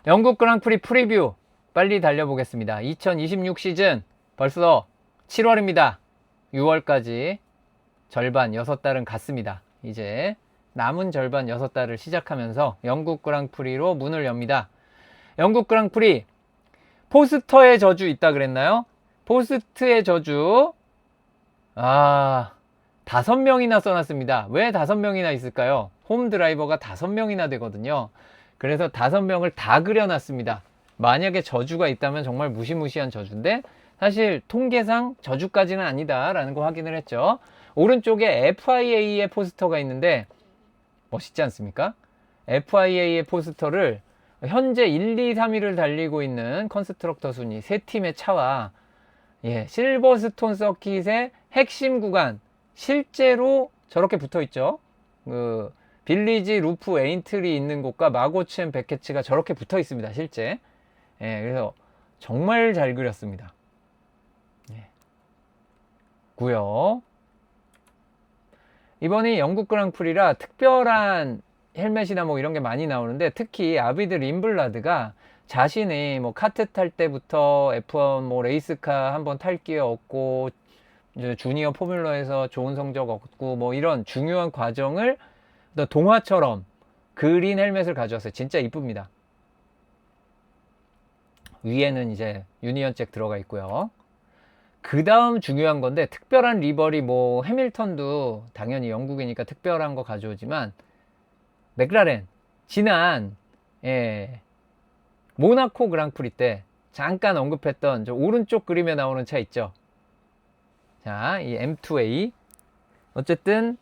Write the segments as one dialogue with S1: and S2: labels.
S1: 영국 그랑프리 프리뷰 빨리 달려보겠습니다. 2026 시즌 벌써 7월입니다. 6월까지 절반 6달은 갔습니다. 이제 남은 절반 6달을 시작하면서 영국 그랑프리로 문을 엽니다. 영국 그랑프리 포스터의 저주 있다 그랬나요? 포스트의 저주 5명이나 써놨습니다. 왜 5명이나 있을까요? 홈 드라이버가 5명이나 되거든요. 그래서 5명을 다 그려놨습니다. 만약에 저주가 있다면 정말 무시무시한 저주인데 사실 통계상 저주까지는 아니다 라는 거 확인을 했죠. 오른쪽에 FIA의 포스터가 있는데 멋있지 않습니까? FIA의 포스터를 현재 1, 2, 3위를 달리고 있는 컨스트럭터 순위 3팀의 차와 실버스톤 서킷의 핵심 구간 실제로 저렇게 붙어 있죠. 그 빌리지 루프 에인트리 있는 곳과 마고치앤 베케츠가 저렇게 붙어 있습니다. 실제. 그래서 정말 잘 그렸습니다. 고요. 이번이 영국 그랑프리라 특별한 헬멧이나 뭐 이런 게 많이 나오는데 특히 아비드 림블라드가 자신이 뭐 카트 탈 때부터 F1 뭐 레이스카 한번 탈 기회 얻고 주니어 포뮬러에서 좋은 성적 얻고 뭐 이런 중요한 과정을 동화처럼 그린 헬멧을 가져왔어요. 진짜 이쁩니다. 위에는 이제 유니언 잭 들어가 있고요. 그 다음 중요한 건데 특별한 리버리 뭐 해밀턴도 당연히 영국이니까 특별한 거 가져오지만 맥라렌 지난 모나코 그랑프리 때 잠깐 언급했던 저 오른쪽 그림에 나오는 차 있죠. 자, 이 M2A 어쨌든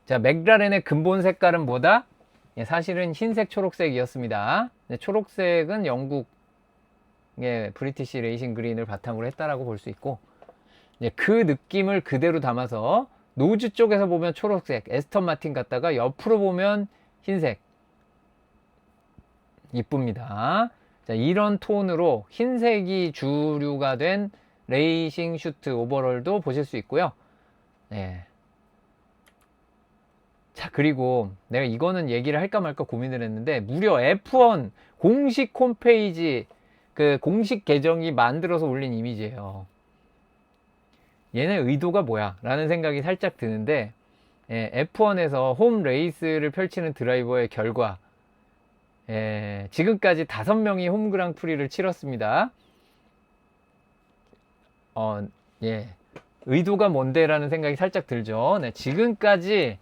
S1: 자 맥라렌의 근본 색깔은 뭐다? 사실은 흰색 초록색이었습니다. 초록색은 영국 브리티시 레이싱 그린을 바탕으로 했다라고 볼 수 있고 그 느낌을 그대로 담아서 노즈 쪽에서 보면 초록색 에스턴 마틴 같다가 옆으로 보면 흰색 이쁩니다. 자, 이런 톤으로 흰색이 주류가 된 레이싱 슈트 오버롤도 보실 수 있고요. 자, 그리고 내가 이거는 얘기를 할까 말까 고민을 했는데 무려 F1 공식 홈페이지 그 공식 계정이 만들어서 올린 이미지예요. 얘네 의도가 뭐야? 라는 생각이 살짝 드는데 F1에서 홈 레이스를 펼치는 드라이버의 결과 지금까지 5명이 홈 그랑프리를 치렀습니다. 의도가 뭔데? 라는 생각이 살짝 들죠. 지금까지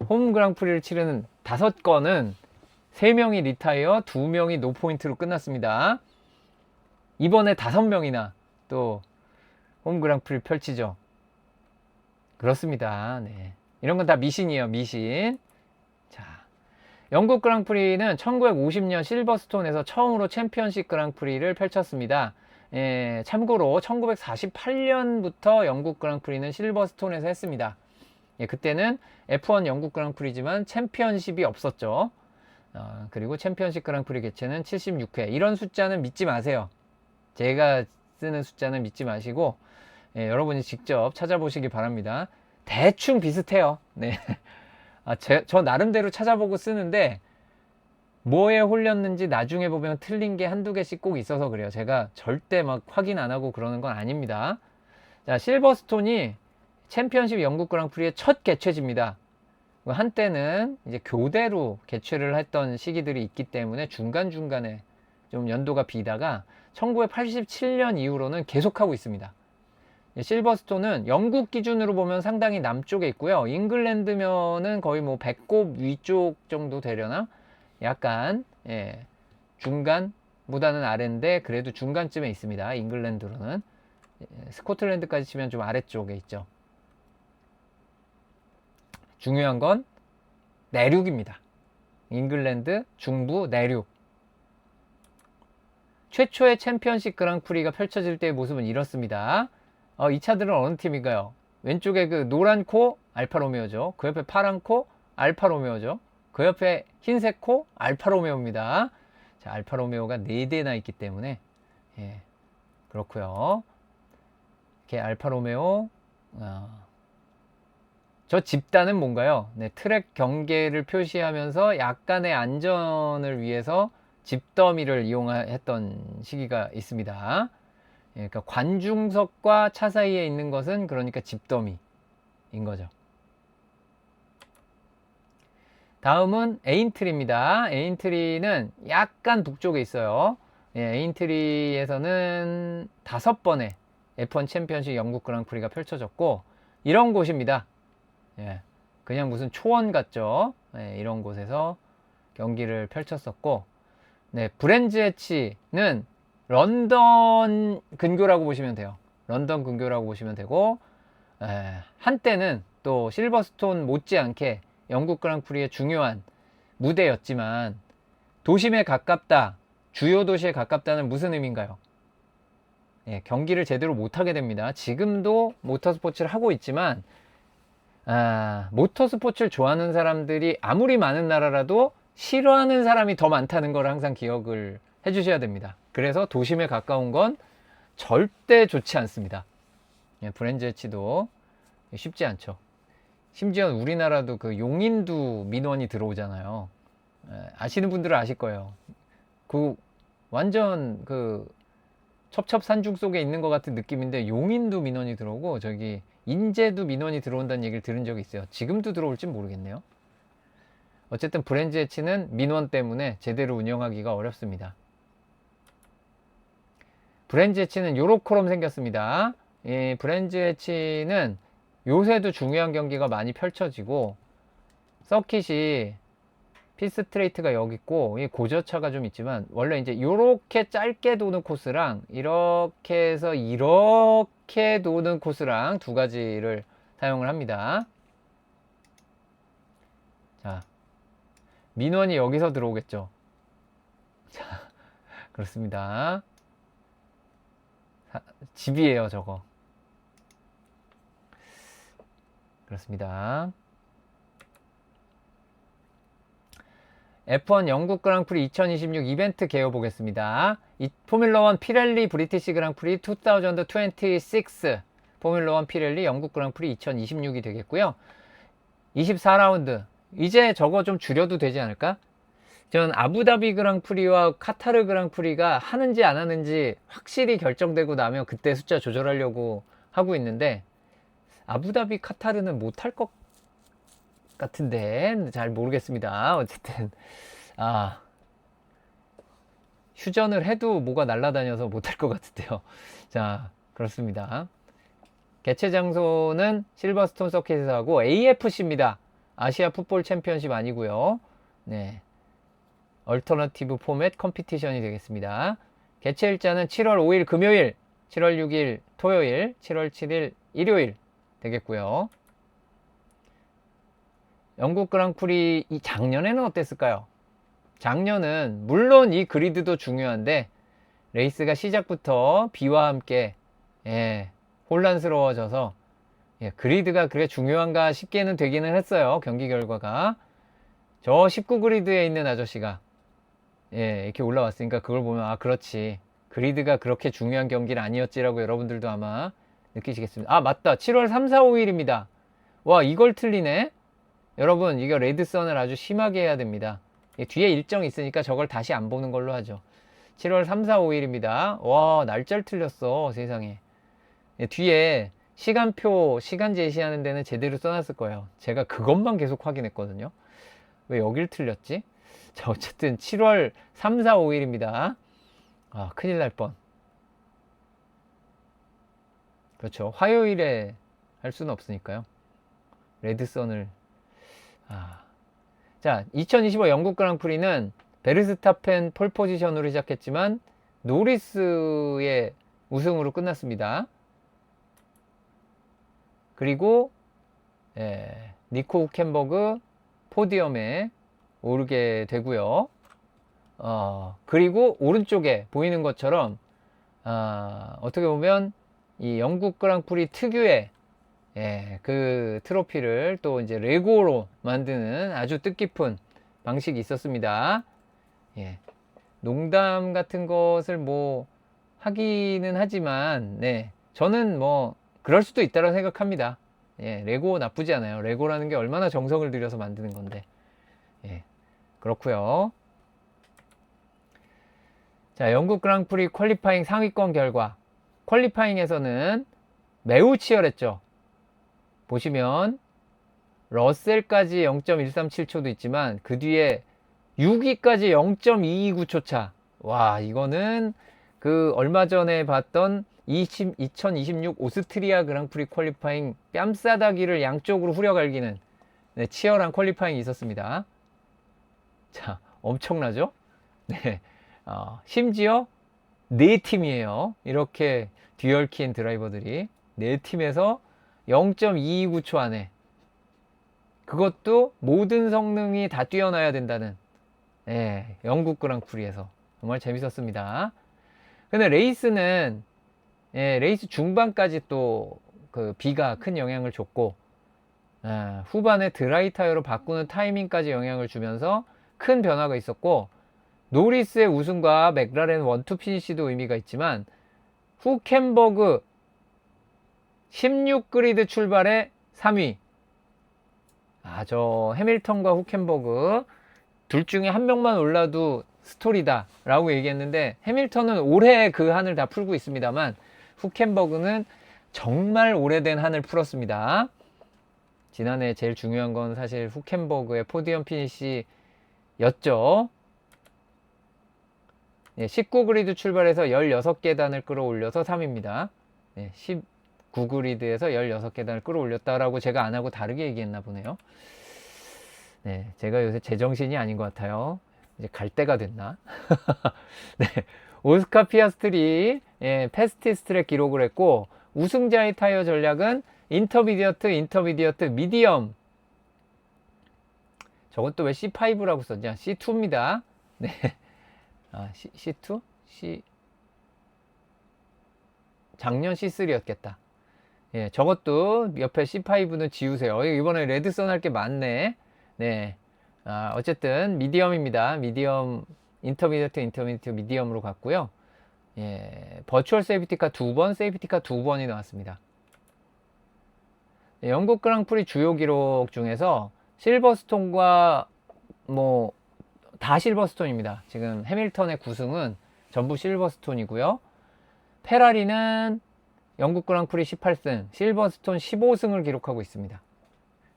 S1: 홈 그랑프리를 치르는 5건은 3명이 리타이어, 2명이 노포인트로 끝났습니다. 이번에 5명이나 또 홈 그랑프리 펼치죠. 그렇습니다. 이런 건 다 미신이에요. 미신. 자, 영국 그랑프리는 1950년 실버스톤에서 처음으로 챔피언십 그랑프리를 펼쳤습니다. 참고로 1948년부터 영국 그랑프리는 실버스톤에서 했습니다. 그때는 F1 영국 그랑프리지만 챔피언십이 없었죠. 그리고 챔피언십 그랑프리 개최는 76회. 이런 숫자는 믿지 마세요. 제가 쓰는 숫자는 믿지 마시고 여러분이 직접 찾아보시기 바랍니다. 대충 비슷해요. 저 나름대로 찾아보고 쓰는데 뭐에 홀렸는지 나중에 보면 틀린 게 한두 개씩 꼭 있어서 그래요. 제가 절대 막 확인 안 하고 그러는 건 아닙니다. 자, 실버스톤이 챔피언십 영국 그랑프리의 첫 개최지입니다. 한때는 이제 교대로 개최를 했던 시기들이 있기 때문에 중간중간에 좀 연도가 비다가 1987년 이후로는 계속하고 있습니다. 실버스톤은 영국 기준으로 보면 상당히 남쪽에 있고요. 잉글랜드면은 거의 뭐 배꼽 위쪽 정도 되려나? 약간 중간보다는 아래인데 그래도 중간쯤에 있습니다. 잉글랜드로는 스코틀랜드까지 치면 좀 아래쪽에 있죠. 중요한 건 내륙입니다. 잉글랜드 중부 내륙. 최초의 챔피언십 그랑프리가 펼쳐질 때의 모습은 이렇습니다. 이 차들은 어느 팀인가요? 왼쪽에 그 노란 코 알파로메오죠. 그 옆에 파란 코 알파로메오죠. 그 옆에 흰색 코 알파로메오입니다. 자, 알파로메오가 4대나 있기 때문에 그렇고요. 이렇게 알파로메오 저 집단은 뭔가요? 트랙 경계를 표시하면서 약간의 안전을 위해서 집더미를 이용했던 시기가 있습니다. 예, 그러니까 관중석과 차 사이에 있는 것은 그러니까 집더미인 거죠. 다음은 에인트리입니다. 에인트리는 약간 북쪽에 있어요. 예, 에인트리에서는 5번의 F1 챔피언십 영국 그랑프리가 펼쳐졌고, 이런 곳입니다. 예, 그냥 무슨 초원 같죠. 예, 이런 곳에서 경기를 펼쳤었고, 네, 브랜즈 해치는 런던 근교라고 보시면 돼요. 런던 근교라고 보시면 되고, 한때는 또 실버스톤 못지않게 영국 그랑프리의 중요한 무대였지만, 도심에 가깝다, 주요 도시에 가깝다는 무슨 의미인가요? 예, 경기를 제대로 못하게 됩니다. 지금도 모터스포츠를 하고 있지만, 모터스포츠를 좋아하는 사람들이 아무리 많은 나라라도 싫어하는 사람이 더 많다는 걸 항상 기억을 해주셔야 됩니다. 그래서 도심에 가까운 건 절대 좋지 않습니다. 예, 브랜즈 해치도 쉽지 않죠. 심지어 우리나라도 그 용인도 민원이 들어오잖아요. 아시는 분들은 아실 거예요. 그 완전 그 첩첩산중 속에 있는 것 같은 느낌인데, 용인도 민원이 들어오고 저기 인제도 민원이 들어온다는 얘기를 들은 적이 있어요. 지금도 들어올지 모르겠네요. 어쨌든 브랜즈 해치는 민원 때문에 제대로 운영하기가 어렵습니다. 브랜즈 해치는 요렇게럼 생겼습니다. 이 브랜즈 해치는 요새도 중요한 경기가 많이 펼쳐지고, 서킷이 피스트레이트가 여기 있고, 이 고저차가 좀 있지만, 원래 이제 요렇게 짧게 도는 코스랑 이렇게 해서 이렇게 도는 코스랑 두 가지를 사용을 합니다. 자, 민원이 여기서 들어오겠죠. 자, 그렇습니다. 집이에요, 저거. 그렇습니다. F1 영국 그랑프리 2026 이벤트 개요 보겠습니다. 포뮬러 1 피렐리 브리티시 그랑프리 2026 포뮬러 1 피렐리 영국 그랑프리 2026이 되겠고요. 24라운드. 이제 저거 좀 줄여도 되지 않을까? 저는 아부다비 그랑프리와 카타르 그랑프리가 하는지 안 하는지 확실히 결정되고 나면 그때 숫자 조절하려고 하고 있는데, 아부다비 카타르는 못할 것 같은데 잘 모르겠습니다. 어쨌든 휴전을 해도 뭐가 날아다녀서 못할 것 같은데요. 자, 그렇습니다. 개최 장소는 실버스톤 서킷에서 하고 AFC입니다. 아시아 풋볼 챔피언십 아니고요. 네, 얼터너티브 포맷 컴피티션이 되겠습니다. 개최 일자는 7월 5일 금요일, 7월 6일 토요일, 7월 7일 일요일 되겠고요. 영국 그랑프리 이 작년에는 어땠을까요? 작년은 물론 이 그리드도 중요한데, 레이스가 시작부터 비와 함께 혼란스러워져서 그리드가 그렇게 중요한가 싶게는 되기는 했어요. 경기 결과가 저 19 그리드에 있는 아저씨가 이렇게 올라왔으니까 그걸 보면 그렇지, 그리드가 그렇게 중요한 경기는 아니었지라고 여러분들도 아마 느끼시겠습니다. 맞다, 7월 3, 4, 5일입니다. 와, 이걸 틀리네. 여러분, 이거 레드선을 아주 심하게 해야 됩니다. 뒤에 일정이 있으니까 저걸 다시 안 보는 걸로 하죠. 7월 3, 4, 5일입니다. 와, 날짜를 틀렸어, 세상에. 뒤에 시간표, 시간 제시하는 데는 제대로 써놨을 거예요. 제가 그것만 계속 확인했거든요. 왜 여길 틀렸지? 자, 어쨌든 7월 3, 4, 5일입니다. 큰일 날 뻔. 그렇죠. 화요일에 할 수는 없으니까요. 레드선을. 자, 2025 영국 그랑프리는 베르스타펜 폴포지션으로 시작했지만 노리스의 우승으로 끝났습니다. 그리고 니코 후켄버그 포디엄에 오르게 되고요. 그리고 오른쪽에 보이는 것처럼 어떻게 보면 이 영국 그랑프리 특유의 그 트로피를 또 이제 레고로 만드는 아주 뜻깊은 방식이 있었습니다. 농담 같은 것을 뭐 하기는 하지만, 저는 뭐 그럴 수도 있다고 생각합니다. 레고 나쁘지 않아요. 레고라는 게 얼마나 정성을 들여서 만드는 건데. 그렇고요. 자, 영국 그랑프리 퀄리파잉 상위권 결과. 퀄리파잉에서는 매우 치열했죠. 보시면 러셀까지 0.137초도 있지만 그 뒤에 6위까지 0.229초 차. 와, 이거는 그 얼마 전에 봤던 2026 오스트리아 그랑프리 퀄리파잉 뺨싸다기를 양쪽으로 후려갈기는 네, 치열한 퀄리파잉이 있었습니다. 자, 엄청나죠? 네, 심지어 4팀이에요. 이렇게 듀얼키인 드라이버들이 4팀에서 0.229초 안에, 그것도 모든 성능이 다 뛰어나야 된다는 영국 그랑프리에서 정말 재밌었습니다. 근데 레이스는 레이스 중반까지 또 그 비가 큰 영향을 줬고 후반에 드라이 타이어로 바꾸는 타이밍까지 영향을 주면서 큰 변화가 있었고, 노리스의 우승과 맥라렌 원투 피니시도 의미가 있지만 후켄버그 16그리드 출발에 3위. 저 해밀턴과 후켄버그 둘 중에 한 명만 올라도 스토리다 라고 얘기했는데, 해밀턴은 올해 그 한을 다 풀고 있습니다만 후켄버그는 정말 오래된 한을 풀었습니다. 지난해 제일 중요한 건 사실 후켄버그의 포디엄 피니시였죠. 19그리드 출발해서 16계단을 끌어올려서 3위입니다. 19그리드에서 16계단을 끌어올렸다라고 제가 안 하고 다르게 얘기했나 보네요. 제가 요새 제정신이 아닌 것 같아요. 이제 갈 때가 됐나? 오스카 피아스트리 패스티스 트랙 기록을 했고, 우승자의 타이어 전략은 인터미디어트, 미디엄. 저것도 왜 C5라고 썼냐? C2입니다. C2? 작년 C3였겠다. 저것도 옆에 C5는 지우세요. 이번에 레드선 할 게 많네. 어쨌든 미디엄입니다. 미디엄, 인터미디어트, 미디엄으로 갔고요. 버추얼 세이프티카 2번, 세이프티카 2번이 나왔습니다. 영국 그랑프리 주요 기록 중에서 실버스톤과 다 실버스톤입니다. 지금 해밀턴의 9승은 전부 실버스톤이고요. 페라리는 영국 그랑프리 18승, 실버스톤 15승을 기록하고 있습니다.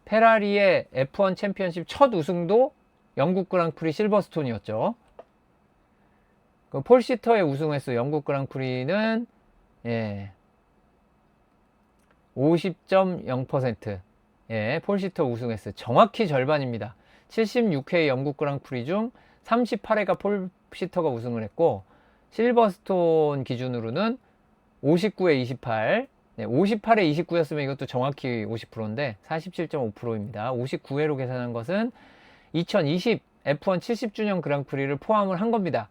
S1: 페라리의 F1 챔피언십 첫 우승도 영국 그랑프리 실버스톤이었죠. 폴 시터의 우승 횟수 영국 그랑프리는 50.0%. 폴 시터 우승 횟수 정확히 절반입니다. 76회 영국 그랑프리 중 38회가 폴 시터가 우승을 했고, 실버스톤 기준으로는 59회 28, 58회 29였으면 이것도 정확히 50%인데 47.5%입니다. 59회로 계산한 것은 2020 F1 70주년 그랑프리를 포함을 한 겁니다.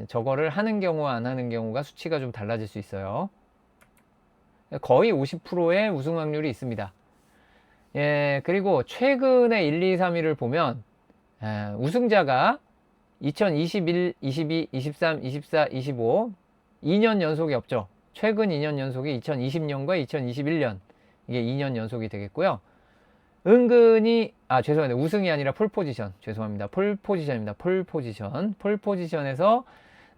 S1: 저거를 하는 경우와 안 하는 경우가 수치가 좀 달라질 수 있어요. 거의 50%의 우승 확률이 있습니다. 그리고 최근에 1, 2, 3위를 보면 우승자가 2021, 22, 23, 24, 25 2년 연속이 없죠. 최근 2년 연속이 2020년과 2021년, 이게 2년 연속이 되겠고요. 은근히 죄송합니다. 우승이 아니라 폴포지션, 죄송합니다. 폴포지션입니다. 폴포지션에서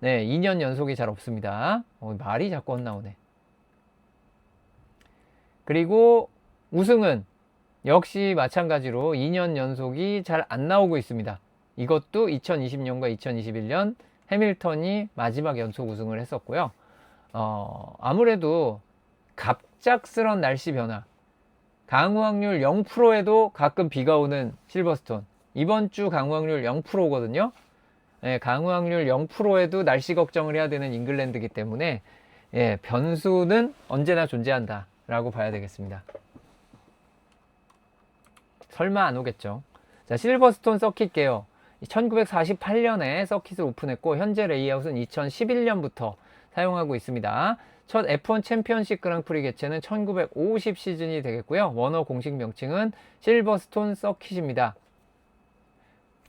S1: 2년 연속이 잘 없습니다. 말이 자꾸 헛나오네. 그리고 우승은 역시 마찬가지로 2년 연속이 잘 안 나오고 있습니다. 이것도 2020년과 2021년 해밀턴이 마지막 연속 우승을 했었고요. 아무래도 갑작스런 날씨 변화, 강우 확률 0%에도 가끔 비가 오는 실버스톤, 이번 주 강우 확률 0%거든요. 강우 확률 0%에도 날씨 걱정을 해야 되는 잉글랜드이기 때문에 변수는 언제나 존재한다 라고 봐야 되겠습니다. 설마 안 오겠죠. 자, 실버스톤 서킷 개요. 1948년에 서킷을 오픈했고 현재 레이아웃은 2011년부터 사용하고 있습니다. 첫 F1 챔피언십 그랑프리 개최는 1950 시즌이 되겠고요. 원어 공식 명칭은 실버스톤 서킷입니다.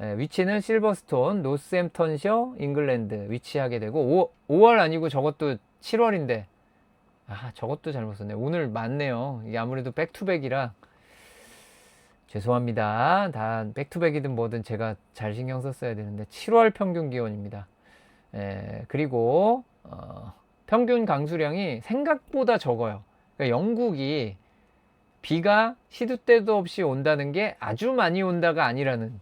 S1: 위치는 실버스톤, 노스햄턴셔, 잉글랜드 위치하게 되고 5월 아니고 저것도 7월인데 저것도 잘못 썼네. 오늘 맞네요. 이게 아무래도 백투백이라 죄송합니다. 다 백투백이든 뭐든 제가 잘 신경 썼어야 되는데 7월 평균 기온입니다. 그리고 평균 강수량이 생각보다 적어요. 그러니까 영국이 비가 시도 때도 없이 온다는 게 아주 많이 온다가 아니라는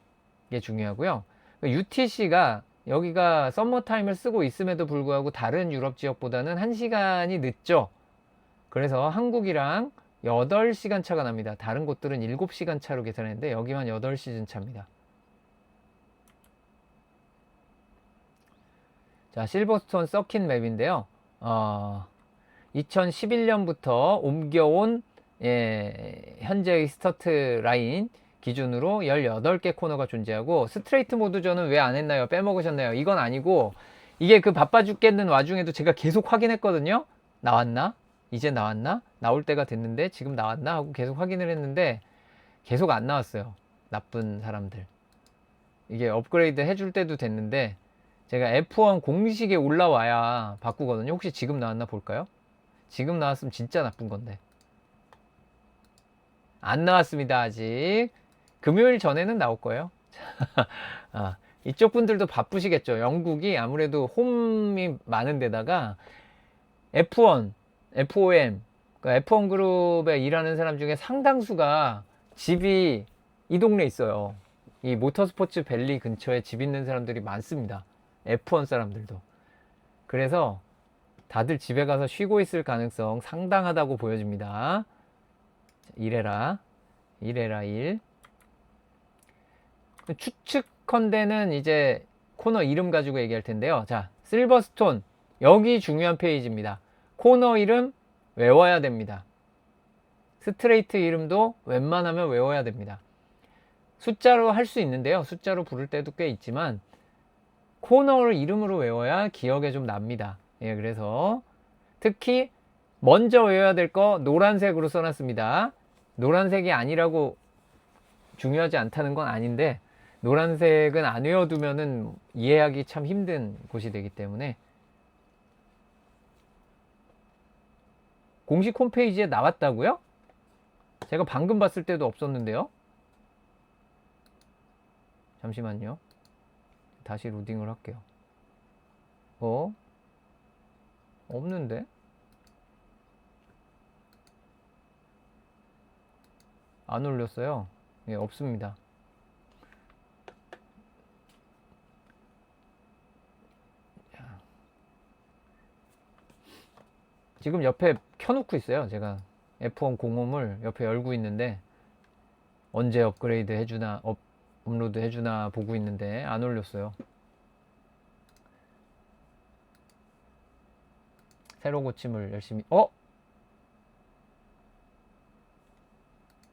S1: 게 중요하고요. UTC가 여기가 썸머타임을 쓰고 있음에도 불구하고 다른 유럽 지역보다는 1시간이 늦죠. 그래서 한국이랑 8시간 차가 납니다. 다른 곳들은 7시간 차로 계산했는데 여기만 8시간 차입니다. 자, 실버스톤 서킷 맵인데요. 2011년부터 옮겨온 현재의 스타트 라인 기준으로 18개 코너가 존재하고, 스트레이트 모드전은 왜 안 했나요? 빼먹으셨나요? 이건 아니고, 이게 그 바빠 죽겠는 와중에도 제가 계속 확인했거든요. 나왔나? 이제 나왔나? 나올 때가 됐는데 지금 나왔나? 하고 계속 확인을 했는데 계속 안 나왔어요. 나쁜 사람들. 이게 업그레이드 해줄 때도 됐는데 제가 F1 공식에 올라와야 바꾸거든요. 혹시 지금 나왔나 볼까요? 지금 나왔으면 진짜 나쁜 건데. 안 나왔습니다. 아직. 금요일 전에는 나올 거예요. 이쪽 분들도 바쁘시겠죠. 영국이 아무래도 홈이 많은 데다가 F1, FOM, 그러니까 F1 그룹에 일하는 사람 중에 상당수가 집이 이 동네에 있어요. 이 모터스포츠 밸리 근처에 집 있는 사람들이 많습니다. F1 사람들도. 그래서 다들 집에 가서 쉬고 있을 가능성 상당하다고 보여집니다. 이래라 1. 추측컨대는 이제 코너 이름 가지고 얘기할 텐데요. 자, 실버스톤. 여기 중요한 페이지입니다. 코너 이름 외워야 됩니다. 스트레이트 이름도 웬만하면 외워야 됩니다. 숫자로 할 수 있는데요. 숫자로 부를 때도 꽤 있지만 코너를 이름으로 외워야 기억에 좀 납니다. 그래서 특히 먼저 외워야 될 거 노란색으로 써놨습니다. 노란색이 아니라고 중요하지 않다는 건 아닌데, 노란색은 안 외워두면은 이해하기 참 힘든 곳이 되기 때문에. 공식 홈페이지에 나왔다고요? 제가 방금 봤을 때도 없었는데요. 잠시만요. 다시 로딩을 할게요. 없는데? 안 올렸어요. 없습니다. 지금 옆에 켜놓고 있어요. 제가 F1 공홈을 옆에 열고 있는데 언제 업그레이드 해주나 업로드 해주나 보고 있는데 안 올렸어요. 새로 고침을 열심히.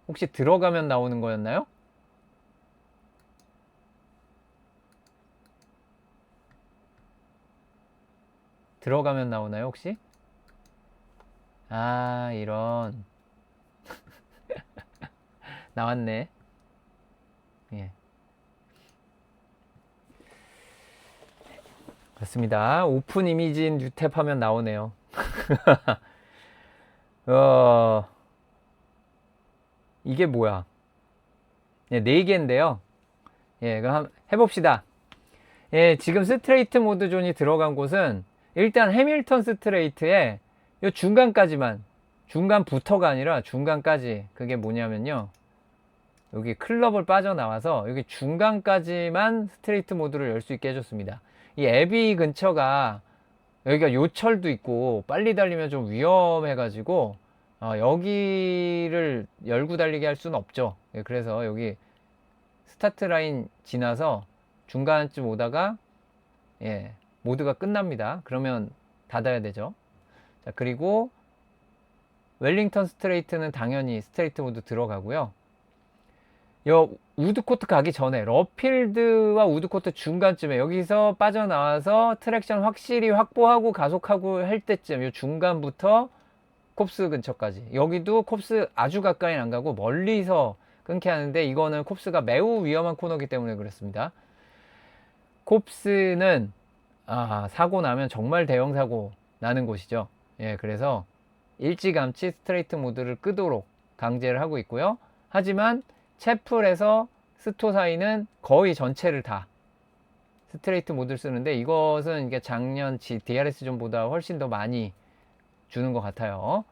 S1: 혹시 들어가면 나오는 거였나요? 들어가면 나오나요 혹시? 이런. 나왔네. 예. 그렇습니다. 오픈 이미지 뉴 탭 하면 나오네요. 이게 뭐야? 4개인데요. 그럼 해봅시다. 지금 스트레이트 모드 존이 들어간 곳은 일단 해밀턴 스트레이트의 요 중간까지만, 중간부터가 아니라 중간까지. 그게 뭐냐면요, 여기 클럽을 빠져나와서 여기 중간까지만 스트레이트 모드를 열 수 있게 해줬습니다. 이 애비 근처가 여기가 요철도 있고 빨리 달리면 좀 위험해 가지고 여기를 열고 달리게 할 수는 없죠. 그래서 여기 스타트 라인 지나서 중간쯤 오다가 모드가 끝납니다. 그러면 닫아야 되죠. 자, 그리고 웰링턴 스트레이트는 당연히 스트레이트 모드 들어가고요. 요 우드코트 가기 전에 러필드와 우드코트 중간쯤에 여기서 빠져나와서 트랙션 확실히 확보하고 가속하고 할 때쯤 요 중간부터 콥스 근처까지, 여기도 콥스 아주 가까이는 안 가고 멀리서 끊게 하는데 이거는 콥스가 매우 위험한 코너기 때문에 그렇습니다. 콥스는 사고 나면 정말 대형 사고 나는 곳이죠. 그래서 일찌감치 스트레이트 모드를 끄도록 강제를 하고 있고요. 하지만 채플에서 스토 사이는 거의 전체를 다 스트레이트 모드를 쓰는데 이것은 이게 작년 DRS 존보다 훨씬 더 많이 주는 것 같아요.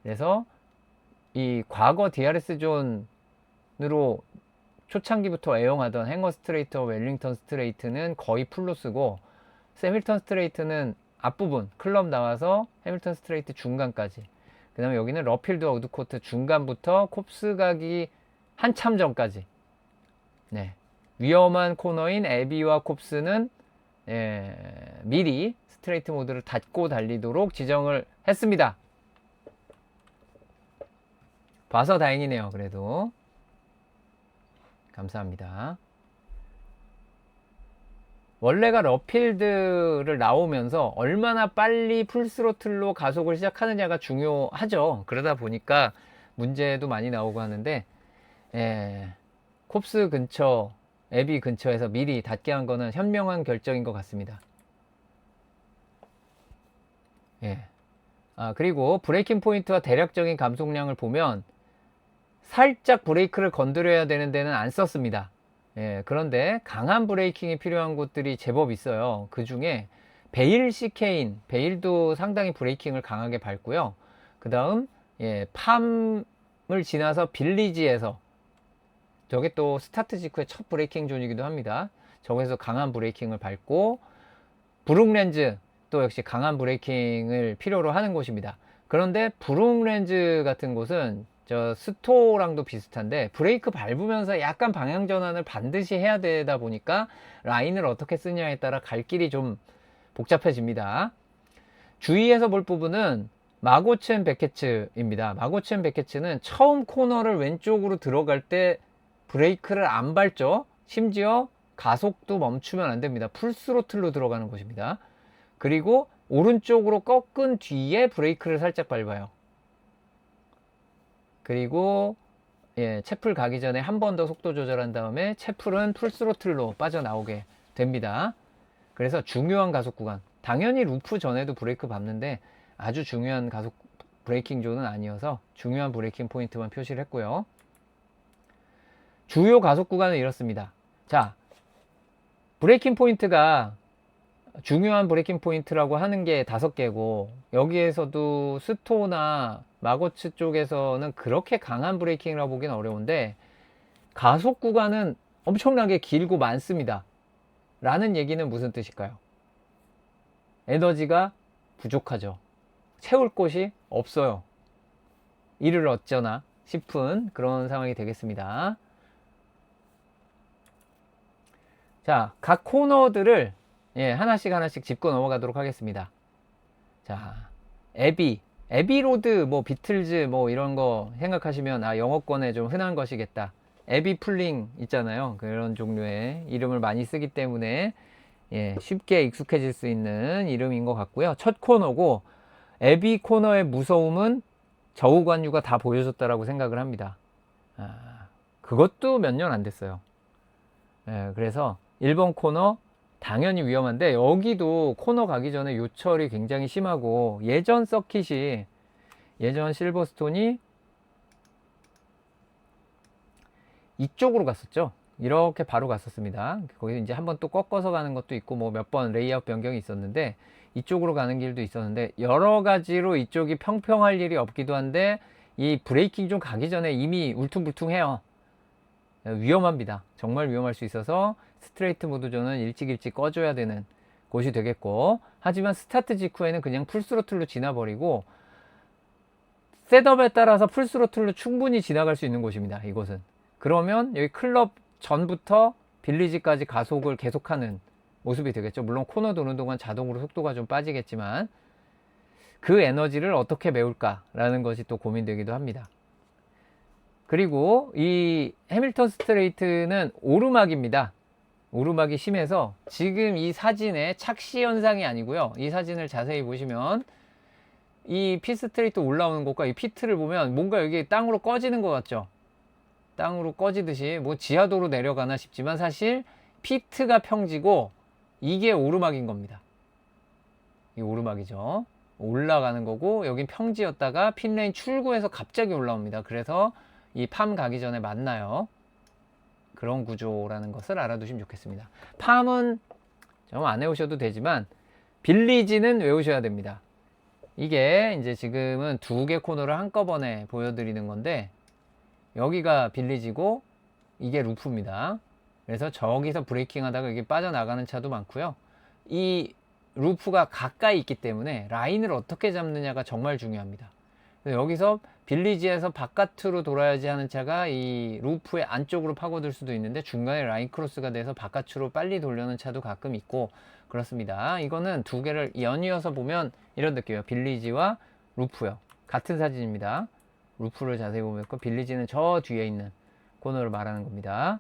S1: 그래서 이 과거 DRS 존으로 초창기부터 애용하던 행어 스트레이트와 웰링턴 스트레이트는 거의 풀로 쓰고, 해밀턴 스트레이트는 앞부분 클럽 나와서 해밀턴 스트레이트 중간까지, 그 다음에 여기는 러필드와 우드코트 중간부터 콥스 가기 한참 전까지, 네, 위험한 코너인 에비와 콥스는 미리 스트레이트 모드를 닫고 달리도록 지정을 했습니다. 봐서 다행이네요. 그래도 감사합니다. 원래가 러필드를 나오면서 얼마나 빨리 풀스로틀로 가속을 시작하느냐가 중요하죠. 그러다 보니까 문제도 많이 나오고 하는데, 콥스 근처, 에비 근처에서 미리 닫게 한 거는 현명한 결정인 것 같습니다. 그리고 브레이킹 포인트와 대략적인 감속량을 보면 살짝 브레이크를 건드려야 되는 데는 안 썼습니다. 그런데 강한 브레이킹이 필요한 곳들이 제법 있어요. 그 중에 베일 시케인, 베일도 상당히 브레이킹을 강하게 밟고요. 그 다음 팜을 지나서 빌리지에서, 저게 또 스타트 직후의 첫 브레이킹 존이기도 합니다. 저기서 강한 브레이킹을 밟고, 브룩렌즈 또 역시 강한 브레이킹을 필요로 하는 곳입니다. 그런데 브룩렌즈 같은 곳은 저 스토랑도 비슷한데 브레이크 밟으면서 약간 방향 전환을 반드시 해야 되다 보니까 라인을 어떻게 쓰냐에 따라 갈 길이 좀 복잡해집니다. 주의해서 볼 부분은 마고첸 베케츠입니다. 마고첸 베케츠는 처음 코너를 왼쪽으로 들어갈 때 브레이크를 안 밟죠. 심지어 가속도 멈추면 안 됩니다. 풀스로틀로 들어가는 곳입니다. 그리고 오른쪽으로 꺾은 뒤에 브레이크를 살짝 밟아요. 그리고 채플 가기 전에 한 번 더 속도 조절한 다음에 채플은 풀스로틀로 빠져나오게 됩니다. 그래서 중요한 가속 구간, 당연히 루프 전에도 브레이크 밟는데 아주 중요한 가속 브레이킹 존은 아니어서 중요한 브레이킹 포인트만 표시를 했고요. 주요 가속 구간은 이렇습니다. 자, 브레이킹 포인트가 중요한 브레이킹 포인트라고 하는 게 5개고, 여기에서도 스토나 마고츠 쪽에서는 그렇게 강한 브레이킹이라고 보기는 어려운데 가속 구간은 엄청나게 길고 많습니다. 라는 얘기는 무슨 뜻일까요? 에너지가 부족하죠. 채울 곳이 없어요. 이를 어쩌나 싶은 그런 상황이 되겠습니다. 자, 각 코너들을 하나씩 짚고 넘어가도록 하겠습니다. 자, 에비로드, 뭐 비틀즈 뭐 이런 거 생각하시면 영어권에 좀 흔한 것이겠다. 에비 풀링 있잖아요. 그런 종류의 이름을 많이 쓰기 때문에 쉽게 익숙해질 수 있는 이름인 것 같고요. 첫 코너고, 에비 코너의 무서움은 저우관유가 다 보여줬다라고 생각을 합니다. 그것도 몇 년 안 됐어요. 그래서 1번 코너 당연히 위험한데, 여기도 코너 가기 전에 요철이 굉장히 심하고, 예전 서킷이, 예전 실버스톤이 이쪽으로 갔었죠. 이렇게 바로 갔었습니다. 거기서 이제 한번 또 꺾어서 가는 것도 있고, 뭐 몇 번 레이아웃 변경이 있었는데 이쪽으로 가는 길도 있었는데, 여러 가지로 이쪽이 평평할 일이 없기도 한데 이 브레이킹 좀 가기 전에 이미 울퉁불퉁해요. 위험합니다. 정말 위험할 수 있어서 스트레이트 모드 존은 일찍 꺼줘야 되는 곳이 되겠고, 하지만 스타트 직후에는 그냥 풀스로틀로 지나버리고 셋업에 따라서 풀스로틀로 충분히 지나갈 수 있는 곳입니다. 이곳은. 그러면 여기 클럽 전부터 빌리지까지 가속을 계속하는 모습이 되겠죠. 물론 코너 도는 동안 자동으로 속도가 좀 빠지겠지만 그 에너지를 어떻게 메울까라는 것이 또 고민되기도 합니다. 그리고 이 해밀턴 스트레이트는 오르막입니다. 오르막이 심해서 지금 이 사진의 착시 현상이 아니고요. 이 사진을 자세히 보시면 이 핏스트레이트 올라오는 곳과 이 피트를 보면 뭔가 여기 땅으로 꺼지는 것 같죠. 땅으로 꺼지듯이 뭐 지하도로 내려가나 싶지만 사실 피트가 평지고 이게 오르막인 겁니다. 이 오르막이죠. 올라가는 거고, 여긴 평지였다가 핀레인 출구에서 갑자기 올라옵니다. 그래서 이 팜 가기 전에 만나요. 그런 구조라는 것을 알아두시면 좋겠습니다. 팜은 점 안 외우셔도 되지만 빌리지는 외우셔야 됩니다. 이게 이제 지금은 두 개 코너를 한꺼번에 보여드리는 건데 여기가 빌리지고 이게 루프입니다. 그래서 저기서 브레이킹 하다가 이게 빠져나가는 차도 많고요. 이 루프가 가까이 있기 때문에 라인을 어떻게 잡느냐가 정말 중요합니다. 그래서 여기서 빌리지에서 바깥으로 돌아야지 하는 차가 이 루프의 안쪽으로 파고들 수도 있는데 중간에 라인 크로스가 돼서 바깥으로 빨리 돌려는 차도 가끔 있고 그렇습니다. 이거는 두 개를 연이어서 보면 이런 느낌이에요. 빌리지와 루프요. 같은 사진입니다. 루프를 자세히 보면 빌리지는 저 뒤에 있는 코너를 말하는 겁니다.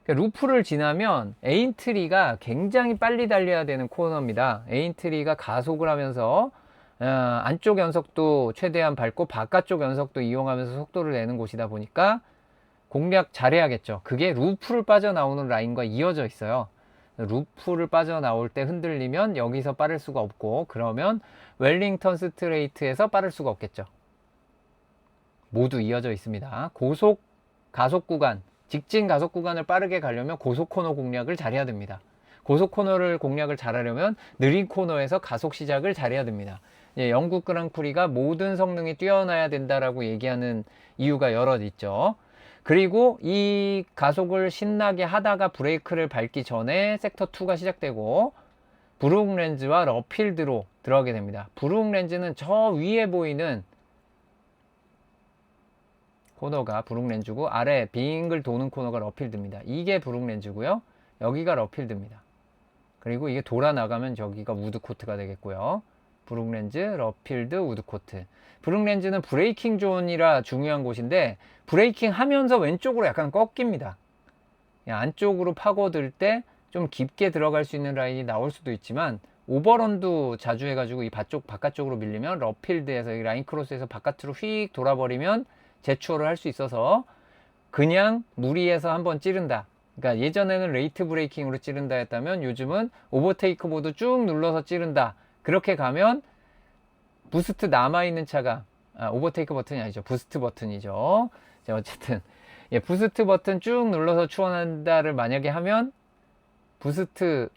S1: 루프를 지나면 에인트리가 굉장히 빨리 달려야 되는 코너입니다. 에인트리가 가속을 하면서 안쪽 연석도 최대한 밟고 바깥쪽 연석도 이용하면서 속도를 내는 곳이다 보니까 공략 잘해야겠죠. 그게 루프를 빠져나오는 라인과 이어져 있어요. 루프를 빠져나올 때 흔들리면 여기서 빠를 수가 없고 그러면 웰링턴 스트레이트에서 빠를 수가 없겠죠. 모두 이어져 있습니다. 가속 구간, 직진 가속 구간을 빠르게 가려면 고속 코너 공략을 잘해야 됩니다. 고속 코너를 공략을 잘하려면 느린 코너에서 가속 시작을 잘해야 됩니다. 영국 그랑프리가 모든 성능이 뛰어나야 된다라고 얘기하는 이유가 여럿 있죠. 그리고 이 가속을 신나게 하다가 브레이크를 밟기 전에 섹터 2가 시작되고 브룩렌즈와 러필드로 들어가게 됩니다. 브룩렌즈는 저 위에 보이는 코너가 브룩렌즈고 아래 빙글 도는 코너가 러필드입니다. 이게 브룩렌즈고요. 여기가 러필드입니다. 그리고 이게 돌아 나가면 저기가 우드코트가 되겠고요. 브룩렌즈, 러필드, 우드코트. 브룩렌즈는 브레이킹 존이라 중요한 곳인데 브레이킹 하면서 왼쪽으로 약간 꺾입니다. 안쪽으로 파고들 때 좀 깊게 들어갈 수 있는 라인이 나올 수도 있지만 오버런도 자주 해가지고 이 바깥쪽으로 밀리면 러필드에서 이 라인 크로스에서 바깥으로 휙 돌아버리면 제추어를 할 수 있어서 그냥 무리해서 한번 찌른다. 그러니까 예전에는 레이트 브레이킹으로 찌른다 했다면 요즘은 오버테이크 모드 쭉 눌러서 찌른다. 그렇게 가면 부스트 남아있는 차가 오버테이크 버튼이 아니죠. 부스트 버튼이죠. 자, 어쨌든 부스트 버튼 쭉 눌러서 추월한다를 만약에 하면 부스트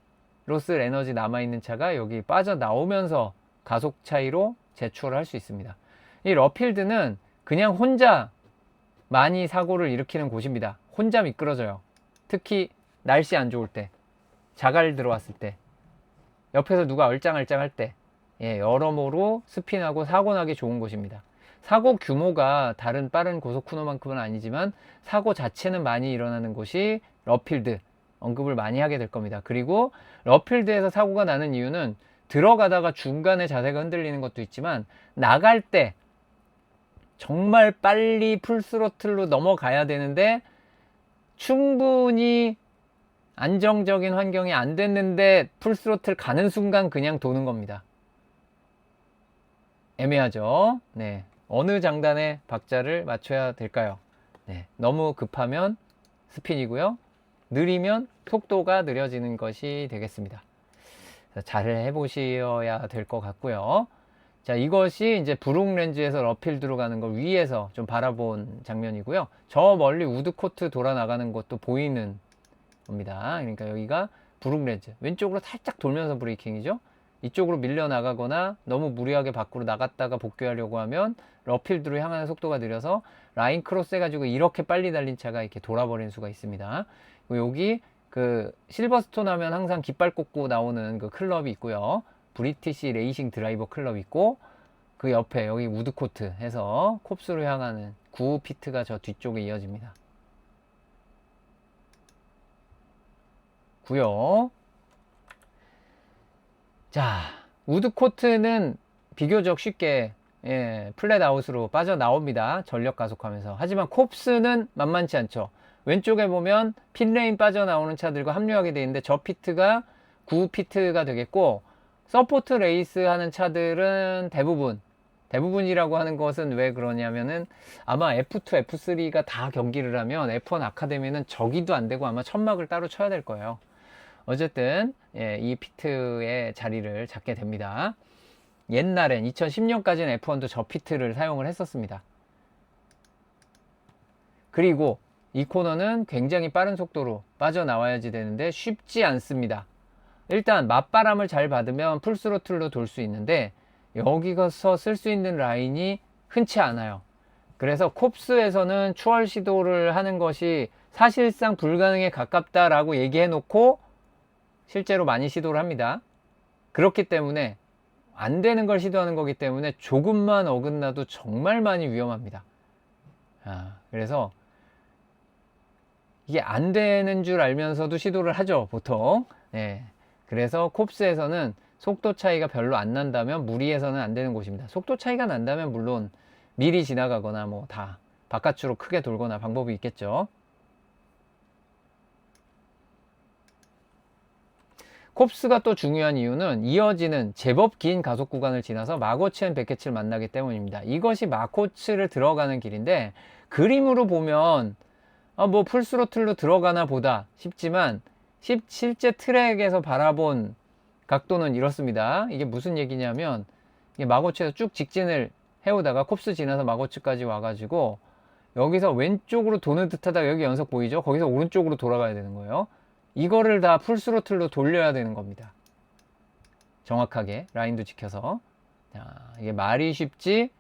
S1: 로스 에너지 남아있는 차가 여기 빠져나오면서 가속 차이로 제추어를 할 수 있습니다. 이 러필드는 그냥 혼자 많이 사고를 일으키는 곳입니다. 혼자 미끄러져요. 특히 날씨 안 좋을 때, 자갈 들어왔을 때, 옆에서 누가 얼짱얼짱 할 때, 여러모로 스핀하고 사고 나기 좋은 곳입니다. 사고 규모가 다른 빠른 고속 코너만큼은 아니지만 사고 자체는 많이 일어나는 곳이 러필드, 언급을 많이 하게 될 겁니다. 그리고 러필드에서 사고가 나는 이유는 들어가다가 중간에 자세가 흔들리는 것도 있지만 나갈 때 정말 빨리 풀스로틀로 넘어가야 되는데 충분히 안정적인 환경이 안 됐는데 풀스로틀 가는 순간 그냥 도는 겁니다. 애매하죠. 네. 어느 장단에 박자를 맞춰야 될까요? 네. 너무 급하면 스핀이고요. 느리면 속도가 느려지는 것이 되겠습니다. 잘 해보셔야 될 것 같고요. 자, 이것이 이제 브룩렌즈에서 러필드로 가는 걸 위에서 좀 바라본 장면이고요. 저 멀리 우드코트 돌아 나가는 것도 보이는 겁니다. 그러니까 여기가 브룩렌즈. 왼쪽으로 살짝 돌면서 브레이킹이죠. 이쪽으로 밀려 나가거나 너무 무리하게 밖으로 나갔다가 복귀하려고 하면 러필드로 향하는 속도가 느려서 라인 크로스 해가지고 이렇게 빨리 달린 차가 이렇게 돌아버리는 수가 있습니다. 여기 그 실버스톤 하면 항상 깃발 꽂고 나오는 그 클럽이 있고요. 브리티시 레이싱 드라이버 클럽 있고 그 옆에 여기 우드코트 해서 콥스로 향하는 9피트가 저 뒤쪽에 이어집니다. 고요. 자, 우드코트는 비교적 쉽게 플랫아웃으로 빠져나옵니다. 전력 가속하면서. 하지만 콥스는 만만치 않죠. 왼쪽에 보면 핀레인 빠져나오는 차들과 합류하게 되어 있는데 저 피트가 9피트가 되겠고 서포트 레이스 하는 차들은 대부분이라고 하는 것은 왜 그러냐면은 아마 F2, F3가 다 경기를 하면 F1 아카데미는 저기도 안 되고 아마 천막을 따로 쳐야 될 거예요. 어쨌든 이 피트의 자리를 잡게 됩니다. 옛날엔 2010년까지는 F1도 저 피트를 사용을 했었습니다. 그리고 이 코너는 굉장히 빠른 속도로 빠져나와야지 되는데 쉽지 않습니다. 일단 맞바람을 잘 받으면 풀스로틀로 돌 수 있는데 여기서 쓸 수 있는 라인이 흔치 않아요. 그래서 콥스에서는 추월 시도를 하는 것이 사실상 불가능에 가깝다라고 얘기해 놓고 실제로 많이 시도를 합니다. 그렇기 때문에 안 되는 걸 시도하는 거기 때문에 조금만 어긋나도 정말 많이 위험합니다. 그래서 이게 안 되는 줄 알면서도 시도를 하죠, 보통. 네. 그래서 콥스에서는 속도 차이가 별로 안 난다면 무리해서는 안 되는 곳입니다. 속도 차이가 난다면 물론 미리 지나가거나 뭐 다 바깥으로 크게 돌거나 방법이 있겠죠. 콥스가 또 중요한 이유는 이어지는 제법 긴 가속 구간을 지나서 마고치앤 베케츠를 만나기 때문입니다. 이것이 마코츠를 들어가는 길인데 그림으로 보면 뭐 풀스로틀로 들어가나 보다 싶지만 실제 트랙에서 바라본 각도는 이렇습니다. 이게 무슨 얘기냐면 이게 마고츠에서 쭉 직진을 해오다가 콥스 지나서 마고츠까지 와가지고 여기서 왼쪽으로 도는 듯 하다가 여기 연석 보이죠? 거기서 오른쪽으로 돌아가야 되는 거예요. 이거를 다 풀스로틀로 돌려야 되는 겁니다. 정확하게 라인도 지켜서. 자, 이게 말이 쉽지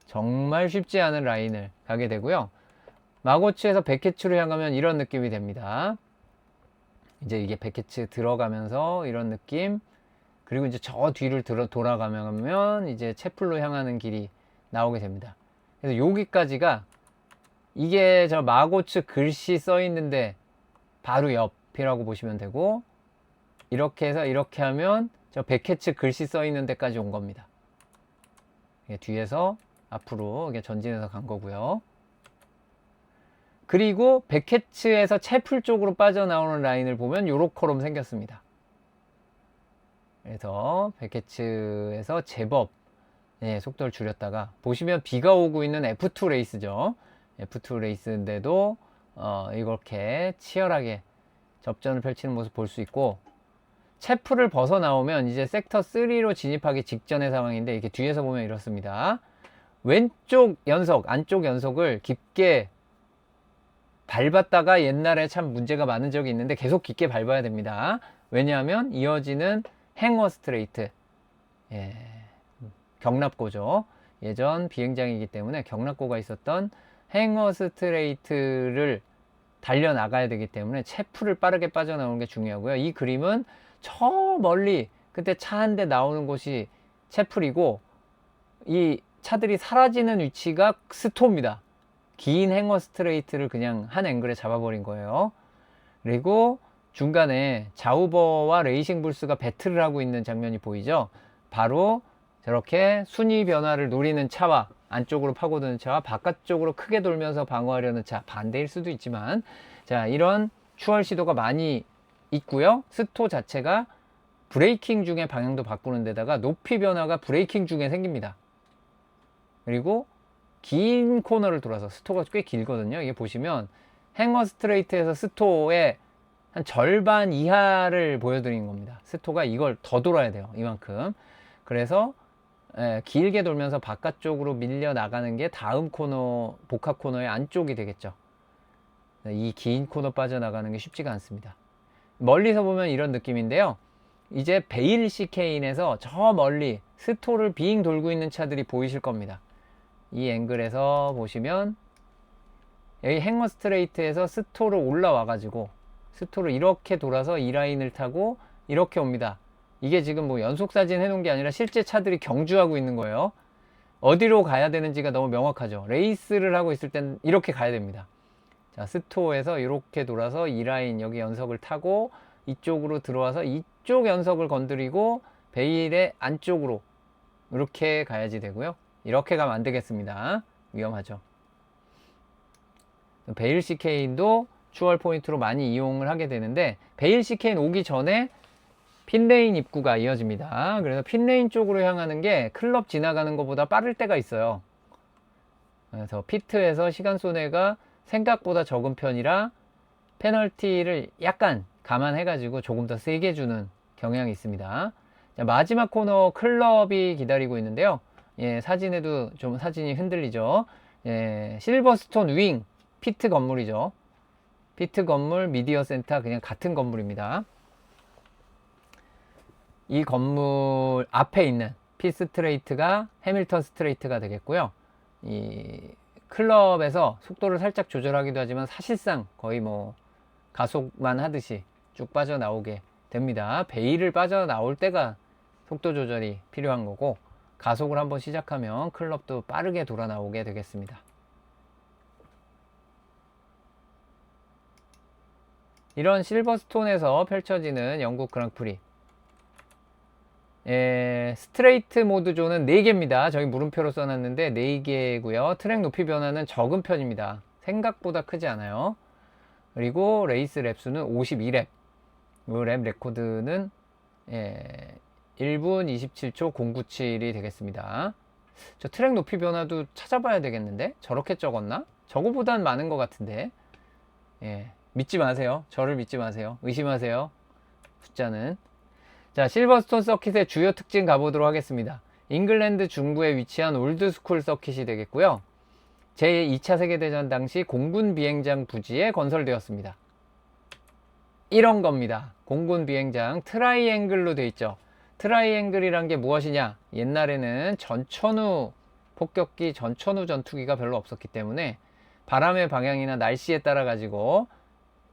S1: 정말 쉽지 않은 라인을 가게 되고요. 마고츠에서 베케츠로 향하면 이런 느낌이 됩니다. 이제 이게 베케츠 들어가면서 이런 느낌, 그리고 이제 저 뒤를 돌아가면 이제 채플로 향하는 길이 나오게 됩니다. 그래서 여기까지가 이게 저 마고츠 글씨 써 있는데 바로 옆이라고 보시면 되고, 이렇게 해서 이렇게 하면 저 베케츠 글씨 써 있는 데까지 온 겁니다. 뒤에서 앞으로 이게 전진해서 간 거고요. 그리고 베케츠에서 채플 쪽으로 빠져나오는 라인을 보면 요렇게럼 생겼습니다. 그래서 베케츠에서 제법 속도를 줄였다가 보시면 비가 오고 있는 F2 레이스죠. F2 레이스인데도 이렇게 치열하게 접전을 펼치는 모습 볼 수 있고, 채플을 벗어나오면 이제 섹터 3로 진입하기 직전의 상황인데 이렇게 뒤에서 보면 이렇습니다. 왼쪽 연석, 안쪽 연석을 깊게 밟았다가 옛날에 참 문제가 많은 적이 있는데 계속 깊게 밟아야 됩니다. 왜냐하면 이어지는 행어 스트레이트, 경납고죠. 예전 비행장이기 때문에 경납고가 있었던 행어 스트레이트를 달려나가야 되기 때문에 채플을 빠르게 빠져나오는 게 중요하고요. 이 그림은 저 멀리 그때 차 한 대 나오는 곳이 채플이고 이 차들이 사라지는 위치가 스토입니다. 긴 행어 스트레이트를 그냥 한 앵글에 잡아버린 거예요. 그리고 중간에 자우버와 레이싱불스가 배틀을 하고 있는 장면이 보이죠. 바로 저렇게 순위 변화를 노리는 차와 안쪽으로 파고드는 차와 바깥쪽으로 크게 돌면서 방어하려는 차, 반대일 수도 있지만, 자, 이런 추월 시도가 많이 있고요. 스토 자체가 브레이킹 중에 방향도 바꾸는 데다가 높이 변화가 브레이킹 중에 생깁니다. 그리고 긴 코너를 돌아서, 스토가 꽤 길거든요. 이게 보시면 행어 스트레이트에서 스토의 한 절반 이하를 보여드리는 겁니다. 스토가 이걸 더 돌아야 돼요. 이만큼. 그래서 길게 돌면서 바깥쪽으로 밀려 나가는 게 다음 코너, 복합 코너의 안쪽이 되겠죠. 이 긴 코너 빠져나가는 게 쉽지가 않습니다. 멀리서 보면 이런 느낌인데요. 이제 베일 시케인에서 저 멀리 스토를 빙 돌고 있는 차들이 보이실 겁니다. 이 앵글에서 보시면 여기 행어 스트레이트에서 스토로 올라와 가지고 스토로 이렇게 돌아서 이 라인을 타고 이렇게 옵니다. 이게 지금 뭐 연속 사진 해놓은 게 아니라 실제 차들이 경주하고 있는 거예요. 어디로 가야 되는지가 너무 명확하죠. 레이스를 하고 있을 땐 이렇게 가야 됩니다. 자, 스토어에서 이렇게 돌아서 이 라인 여기 연석을 타고 이쪽으로 들어와서 이쪽 연석을 건드리고 베일의 안쪽으로 이렇게 가야지 되고요. 이렇게 가면 안 되겠습니다. 위험하죠. 베일 시케인도 추월 포인트로 많이 이용을 하게 되는데, 베일 시케인 오기 전에 핀레인 입구가 이어집니다. 그래서 핀레인 쪽으로 향하는 게 클럽 지나가는 것보다 빠를 때가 있어요. 그래서 피트에서 시간 손해가 생각보다 적은 편이라 페널티를 약간 감안해가지고 조금 더 세게 주는 경향이 있습니다. 자, 마지막 코너 클럽이 기다리고 있는데요. 사진에도 좀 사진이 흔들리죠. 실버스톤 윙 피트 건물이죠. 피트 건물, 미디어 센터 그냥 같은 건물입니다. 이 건물 앞에 있는 피스트레이트가 해밀턴 스트레이트가 되겠고요. 이 클럽에서 속도를 살짝 조절하기도 하지만 사실상 거의 뭐 가속만 하듯이 쭉 빠져나오게 됩니다. 베일을 빠져나올 때가 속도 조절이 필요한 거고, 가속을 한번 시작하면 클럽도 빠르게 돌아 나오게 되겠습니다. 이런 실버스톤에서 펼쳐지는 영국 그랑프리, 스트레이트 모드 존은 4개입니다. 저희 물음표로 써놨는데 4개고요. 트랙 높이 변화는 적은 편입니다. 생각보다 크지 않아요. 그리고 레이스 랩수는 52랩. 이 랩 레코드는 1분 27초 097이 되겠습니다. 저 트랙 높이 변화도 찾아봐야 되겠는데? 저렇게 적었나? 저거보단 많은 것 같은데. 믿지 마세요. 저를 믿지 마세요. 의심하세요. 숫자는. 자, 실버스톤 서킷의 주요 특징 가보도록 하겠습니다. 잉글랜드 중부에 위치한 올드스쿨 서킷이 되겠고요. 제2차 세계대전 당시 공군 비행장 부지에 건설되었습니다. 이런 겁니다. 공군 비행장 트라이앵글로 되어 있죠. 트라이앵글이란 게 무엇이냐? 옛날에는 전천후 폭격기, 전천후 전투기가 별로 없었기 때문에 바람의 방향이나 날씨에 따라 가지고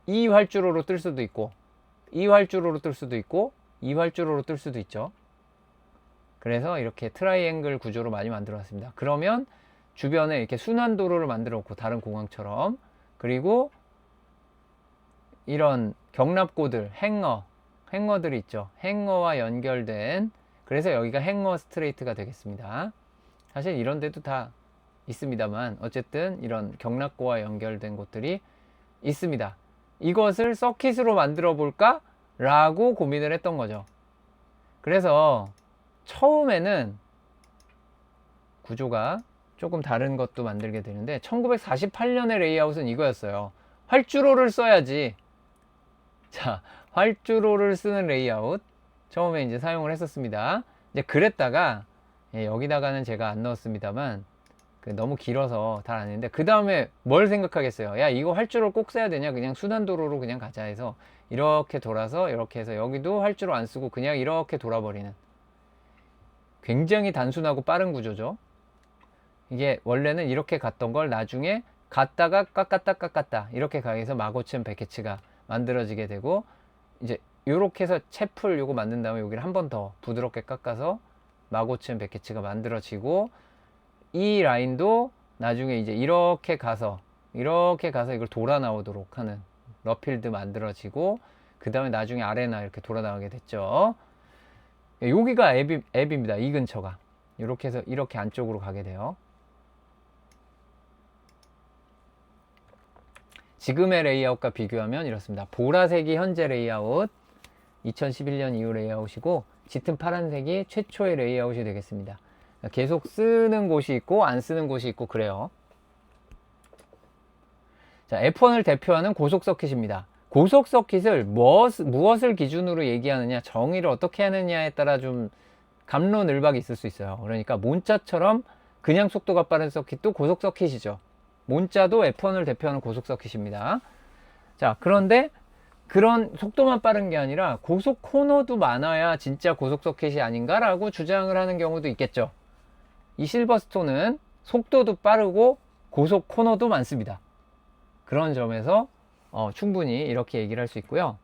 S1: 2활주로로 뜰 수도 있고 2활주로로 뜰 수도 있고 2활주로로 뜰 수도 있죠. 그래서 이렇게 트라이앵글 구조로 많이 만들어 놨습니다. 그러면 주변에 이렇게 순환도로를 만들어 놓고, 다른 공항처럼, 그리고 이런 경납고들, 행어들이 있죠. 행어와 연결된, 그래서 여기가 행어 스트레이트가 되겠습니다. 사실 이런 데도 다 있습니다만 어쨌든 이런 경납고와 연결된 곳들이 있습니다. 이것을 서킷으로 만들어 볼까? 라고 고민을 했던 거죠. 그래서 처음에는 구조가 조금 다른 것도 만들게 되는데, 1948년의 레이아웃은 이거였어요. 활주로를 써야지. 자, 활주로를 쓰는 레이아웃 처음에 이제 사용을 했었습니다. 이제 그랬다가 여기다가는 제가 안 넣었습니다만 너무 길어서 잘 안 했는데, 그 다음에 뭘 생각하겠어요? 야, 이거 활주로를 꼭 써야 되냐? 그냥 순환도로로 그냥 가자 해서 이렇게 돌아서 이렇게 해서 여기도 활주로 안 쓰고 그냥 이렇게 돌아버리는, 굉장히 단순하고 빠른 구조죠. 이게 원래는 이렇게 갔던 걸 나중에 갔다가 깎았다 이렇게 가해서 마고츠 베케츠가 만들어지게 되고, 이제 요렇게 해서 채플 요거 만든 다음에 여기를 한 번 더 부드럽게 깎아서 마고츠 베케츠가 만들어지고, 이 라인도 나중에 이제 이렇게 가서 이걸 돌아 나오도록 하는 러필드 만들어지고, 그 다음에 나중에 아레나 이렇게 돌아 나오게 됐죠. 여기가 앱입니다. 이 근처가 이렇게 해서 이렇게 안쪽으로 가게 돼요. 지금의 레이아웃과 비교하면 이렇습니다. 보라색이 현재 레이아웃, 2011년 이후 레이아웃이고, 짙은 파란색이 최초의 레이아웃이 되겠습니다. 계속 쓰는 곳이 있고 안 쓰는 곳이 있고 그래요. 자, F1을 대표하는 고속 서킷입니다. 고속 서킷을 무엇을 기준으로 얘기하느냐, 정의를 어떻게 하느냐에 따라 좀 갑론을박이 있을 수 있어요. 그러니까 몬자처럼 그냥 속도가 빠른 서킷도 고속 서킷이죠. 몬자도 F1을 대표하는 고속 서킷입니다. 자, 그런데 그런 속도만 빠른 게 아니라 고속 코너도 많아야 진짜 고속 서킷이 아닌가라고 주장을 하는 경우도 있겠죠. 이 실버스톤은 속도도 빠르고 고속 코너도 많습니다. 그런 점에서 충분히 이렇게 얘기를 할 수 있고요.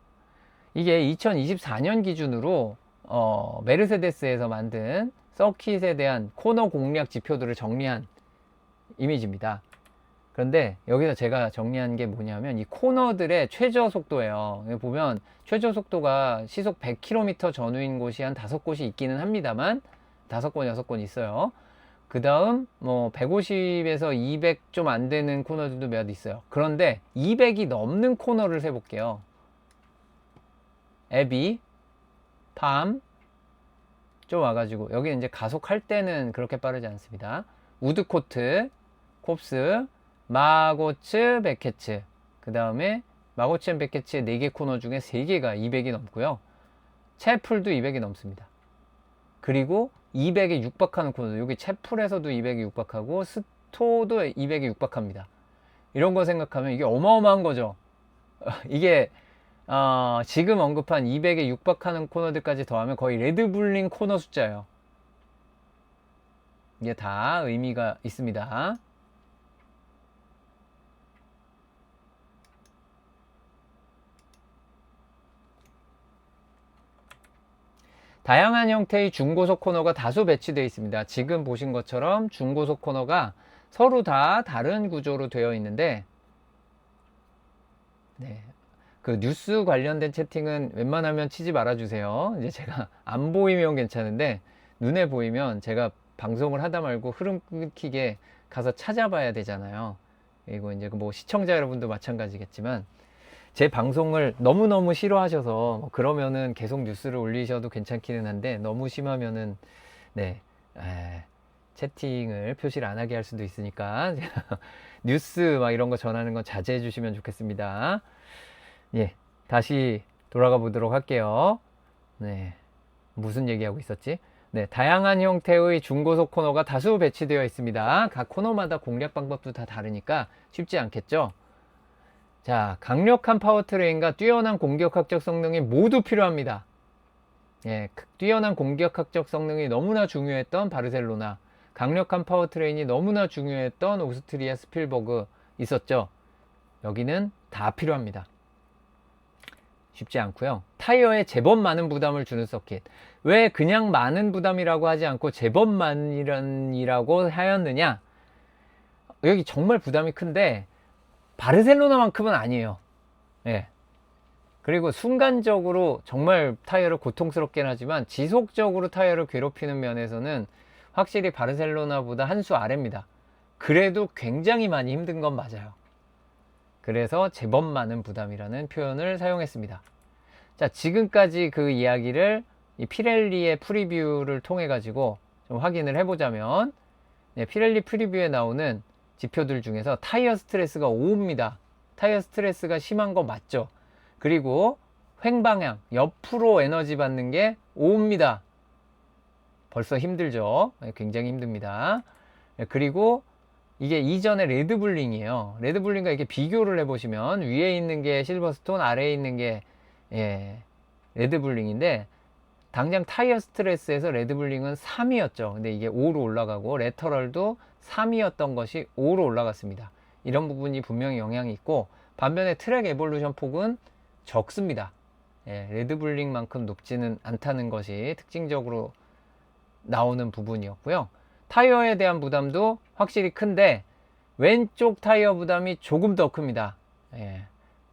S1: 이게 2024년 기준으로 메르세데스에서 만든 서킷에 대한 코너 공략 지표들을 정리한 이미지입니다. 그런데 여기서 제가 정리한 게 뭐냐면 이 코너들의 최저 속도예요. 여기 보면 최저 속도가 시속 100km 전후인 곳이 한 5곳이 있기는 합니다만, 5건, 6건 있어요. 그 다음 뭐 150에서 200 좀 안 되는 코너들도 몇 있어요. 그런데 200이 넘는 코너를 세볼게요. 애비, 팜, 좀 와가지고 여기 이제 가속할 때는 그렇게 빠르지 않습니다. 우드코트, 콥스, 마고츠, 베케츠, 그 다음에 마고츠 앤 베케츠의 4개 코너 중에 3개가 200이 넘고요. 채플도 200이 넘습니다. 그리고 200에 육박하는 코너, 여기 채플에서도 200에 육박하고 스토도 200에 육박합니다. 이런 거 생각하면 이게 어마어마한 거죠. 이게 지금 언급한 200에 육박하는 코너들까지 더하면 거의 레드불링 코너 숫자예요. 이게 다 의미가 있습니다. 다양한 형태의 중고속 코너가 다수 배치되어 있습니다. 지금 보신 것처럼 중고속 코너가 서로 다 다른 구조로 되어 있는데, 네. 그 뉴스 관련된 채팅은 웬만하면 치지 말아주세요. 이제 제가 안 보이면 괜찮은데, 눈에 보이면 제가 방송을 하다 말고 흐름 끊기게 가서 찾아봐야 되잖아요. 그리고 이제 뭐 시청자 여러분도 마찬가지겠지만, 제 방송을 너무너무 싫어하셔서 뭐 그러면은 계속 뉴스를 올리셔도 괜찮기는 한데, 너무 심하면은 네 채팅을 표시를 안 하게 할 수도 있으니까 뉴스 막 이런 거 전하는 건 자제해 주시면 좋겠습니다. 예, 다시 돌아가 보도록 할게요. 네, 무슨 얘기하고 있었지? 네, 다양한 형태의 중고속 코너가 다수 배치되어 있습니다. 각 코너마다 공략 방법도 다 다르니까 쉽지 않겠죠? 자, 강력한 파워트레인과 뛰어난 공격학적 성능이 모두 필요합니다. 예, 뛰어난 공격학적 성능이 너무나 중요했던 바르셀로나, 강력한 파워트레인이 너무나 중요했던 오스트리아 스필버그 있었죠. 여기는 다 필요합니다. 쉽지 않고요. 타이어에 제법 많은 부담을 주는 서킷. 왜 그냥 많은 부담이라고 하지 않고 제법 많이라고 하였느냐? 여기 정말 부담이 큰데 바르셀로나만큼은 아니에요. 예. 그리고 순간적으로 정말 타이어를 고통스럽긴 하지만 지속적으로 타이어를 괴롭히는 면에서는 확실히 바르셀로나보다 한 수 아래입니다. 그래도 굉장히 많이 힘든 건 맞아요. 그래서 제법 많은 부담이라는 표현을 사용했습니다. 자, 지금까지 그 이야기를 이 피렐리의 프리뷰를 통해 가지고 좀 확인을 해보자면, 네, 피렐리 프리뷰에 나오는 지표들 중에서 타이어 스트레스가 5입니다. 타이어 스트레스가 심한 거 맞죠? 그리고 횡방향, 옆으로 에너지 받는 게 5입니다. 벌써 힘들죠? 굉장히 힘듭니다. 그리고 이게 이전에 레드불링이에요. 레드불링과 이렇게 비교를 해보시면 위에 있는 게 실버스톤, 아래에 있는 게 레드불링인데, 당장 타이어 스트레스에서 레드불링은 3이었죠. 근데 이게 5로 올라가고 레터럴도 3이었던 것이 5로 올라갔습니다. 이런 부분이 분명히 영향이 있고, 반면에 트랙 에볼루션 폭은 적습니다. 레드불링만큼 높지는 않다는 것이 특징적으로 나오는 부분이었고요. 타이어에 대한 부담도 확실히 큰데 왼쪽 타이어 부담이 조금 더 큽니다.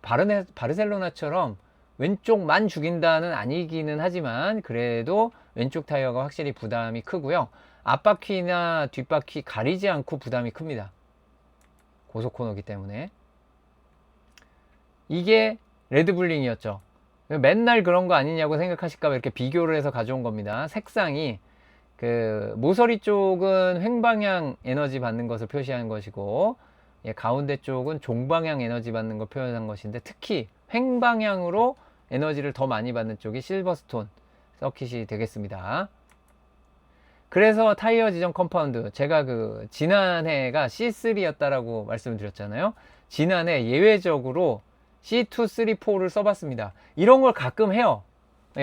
S1: 바르셀로나처럼 왼쪽만 죽인다는 아니기는 하지만 그래도 왼쪽 타이어가 확실히 부담이 크고요. 앞바퀴나 뒷바퀴 가리지 않고 부담이 큽니다. 고속 코너기 때문에. 이게 레드불링이었죠. 맨날 그런 거 아니냐고 생각하실까봐 이렇게 비교를 해서 가져온 겁니다. 색상이 그 모서리 쪽은 횡방향 에너지 받는 것을 표시한 것이고, 가운데 쪽은 종방향 에너지 받는 걸 표현한 것인데, 특히 횡방향으로 에너지를 더 많이 받는 쪽이 실버스톤 서킷이 되겠습니다. 그래서 타이어 지정 컴파운드, 제가 그 지난해가 C3였다라고 말씀을 드렸잖아요. 지난해 예외적으로 C2, 3, 4를 써봤습니다. 이런 걸 가끔 해요.